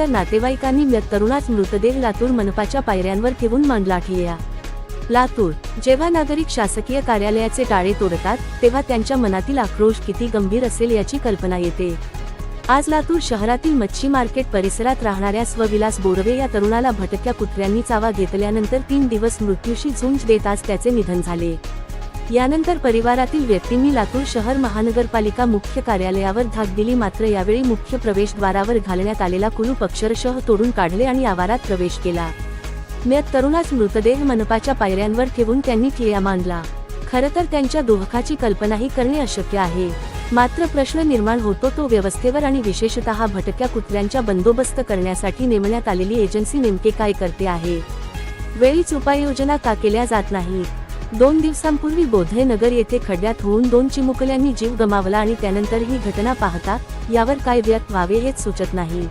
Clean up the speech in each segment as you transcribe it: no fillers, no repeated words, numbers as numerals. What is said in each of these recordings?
त्यानंतर नातेवाईकांनी तरुणाचा मृतदेह लातूर मनपाच्या पायऱ्यांवर ठेवून मांडला ठिय्या. लातूर. जेव्हा नागरिक शासकीय कार्यालयाचे टाळे तोडतात तेव्हा त्यांच्या मनातील आक्रोश किती गंभीर असेल याची कल्पना येते. आज लातूर शहरातील मच्छी मार्केट परिसरात राहणाऱ्या स्वविलास बोरवे या तरुणाला भटक्या कुत्र्यांनी चावा घेतल्यानंतर 3 दिवस मृत्यूशी झुंज देत आज त्याचे निधन झाले. यानंतर परिवारातील व्यक्तींनी लातूर शहर महानगरपालिका मुख्य कार्यालयावर धाक दिली, मात्र यावेळी मुख्य प्रवेशद्वारावर घालण्यात आलेला कुलूप अक्षरशः तोडून काढले आणि आवारात प्रवेश केला. तरुणाचा मृतदेह मनपाच्या पायऱ्यांवर ठेवून त्यांनी ठिय्या मांडला. खरं तर त्यांच्या दुःखाची कल्पनाही करणे अशक्य आहे. मात्र प्रश्न निर्माण होतो तो व्यवस्थेवर आणि विशेषतः भटक्या कुत्र्यांच्या बंदोबस्त करण्यासाठी नेमण्यात आलेली एजन्सी नेमके काय करते आहे. वेळीच उपाययोजना का केल्या जात नाही. 2 दिवसांपूर्वी बोधे नगर येथे खड्ड्यात होऊन 2 चिमुकल्यांनी जीव गमावला आणि त्यानंतर ही घटना पाहता यावर काय व्यक्त व्हावे हेच सुचत नाही.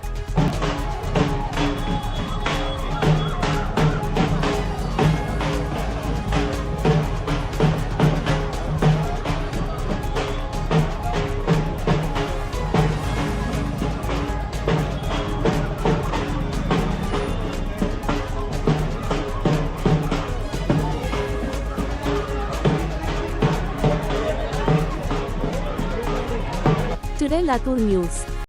Today Latur news.